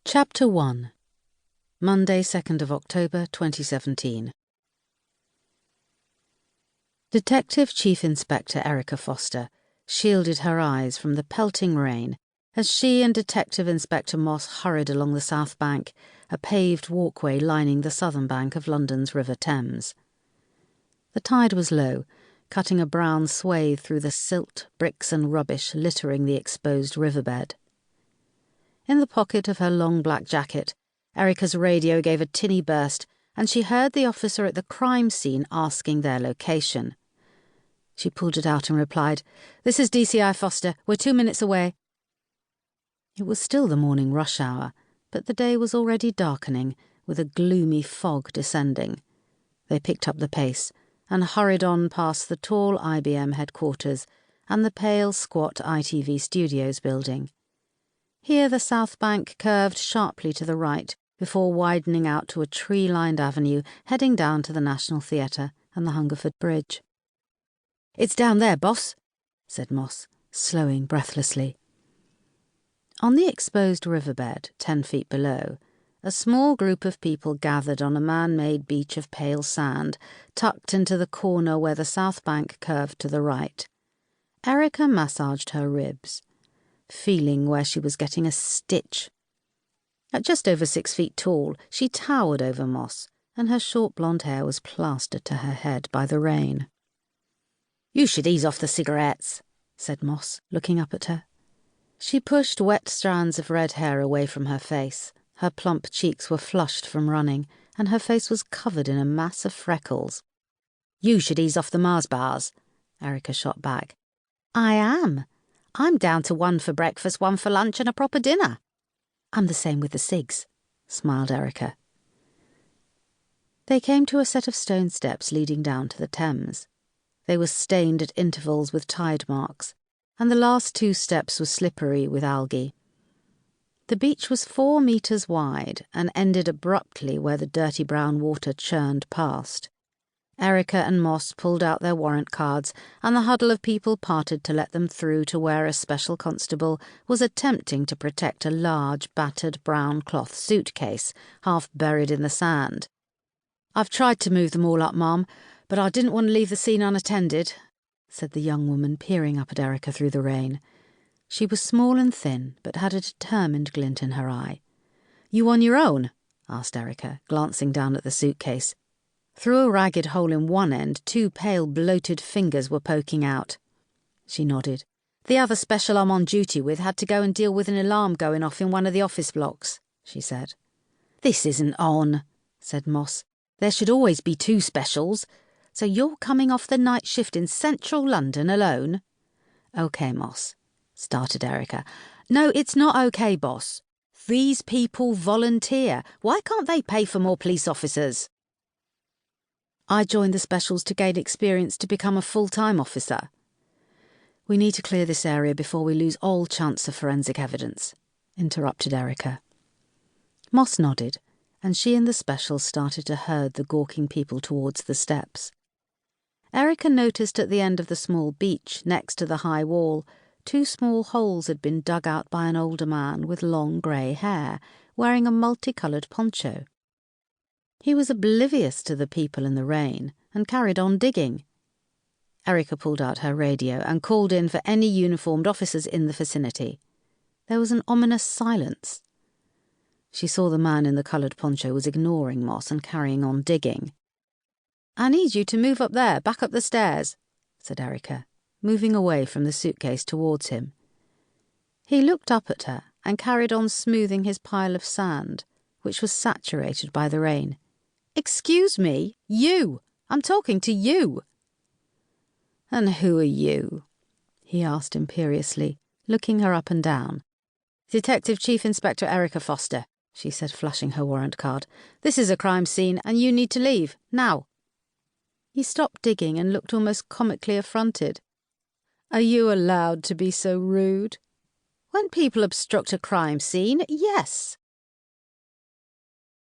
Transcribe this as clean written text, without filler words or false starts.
Chapter 1. Monday, 2nd of October, 2017. Detective Chief Inspector Erika Foster shielded her eyes from the pelting rain as she and Detective Inspector Moss hurried along the south bank, a paved walkway lining the southern bank of London's River Thames. The tide was low, cutting a brown swathe through the silt, bricks and rubbish littering the exposed riverbed. In the pocket of her long black jacket, Erika's radio gave a tinny burst, and she heard the officer at the crime scene asking their location. She pulled it out and replied, "This is DCI Foster. We're 2 minutes away." It was still the morning rush hour, but the day was already darkening, with a gloomy fog descending. They picked up the pace and hurried on past the tall IBM headquarters and the pale, squat ITV Studios building. Here the south bank curved sharply to the right before widening out to a tree-lined avenue heading down to the National Theatre and the Hungerford Bridge. "It's down there, boss," said Moss, slowing breathlessly. On the exposed riverbed, 10 feet below, a small group of people gathered on a man-made beach of pale sand, tucked into the corner where the south bank curved to the right. Erika massaged her ribs, feeling where she was getting a stitch. At just over 6 feet tall, she towered over Moss, and her short blonde hair was plastered to her head by the rain. "You should ease off the cigarettes," said Moss, looking up at her. She pushed wet strands of red hair away from her face. Her plump cheeks were flushed from running, and her face was covered in a mass of freckles. "You should ease off the Mars bars," Erika shot back. "I am. I'm down to 1 for breakfast, 1 for lunch, and a proper dinner." "I'm the same with the cigs," smiled Erika. They came to a set of stone steps leading down to the Thames. They were stained at intervals with tide marks, and the last 2 steps were slippery with algae. The beach was 4 meters wide and ended abruptly where the dirty brown water churned past. Erika and Moss pulled out their warrant cards, and the huddle of people parted to let them through to where a special constable was attempting to protect a large, battered brown cloth suitcase, half buried in the sand. "I've tried to move them all up, ma'am, but I didn't want to leave the scene unattended," said the young woman, peering up at Erika through the rain. She was small and thin, but had a determined glint in her eye. "You on your own?" asked Erika, glancing down at the suitcase. Through a ragged hole in one end, 2 pale, bloated fingers were poking out. She nodded. "The other special I'm on duty with had to go and deal with an alarm going off in one of the office blocks," she said. "This isn't on," said Moss. "There should always be 2 specials. So you're coming off the night shift in central London alone?" "OK, Moss," started Erika. "No, it's not OK, boss. These people volunteer. Why can't they pay for more police officers?" "I joined the specials to gain experience to become a full-time officer." "We need to clear this area before we lose all chance of forensic evidence," interrupted Erika. Moss nodded, and she and the specials started to herd the gawking people towards the steps. Erika noticed at the end of the small beach, next to the high wall, 2 small holes had been dug out by an older man with long grey hair, wearing a multicoloured poncho. He was oblivious to the people in the rain and carried on digging. Erika pulled out her radio and called in for any uniformed officers in the vicinity. There was an ominous silence. She saw the man in the coloured poncho was ignoring Moss and carrying on digging. "I need you to move up there, back up the stairs," said Erika, moving away from the suitcase towards him. He looked up at her and carried on smoothing his pile of sand, which was saturated by the rain. "Excuse me, you! I'm talking to you!" "And who are you?" he asked imperiously, looking her up and down. "Detective Chief Inspector Erika Foster," she said, flushing her warrant card. "This is a crime scene, and you need to leave, now." He stopped digging and looked almost comically affronted. "Are you allowed to be so rude? When people obstruct a crime scene, yes.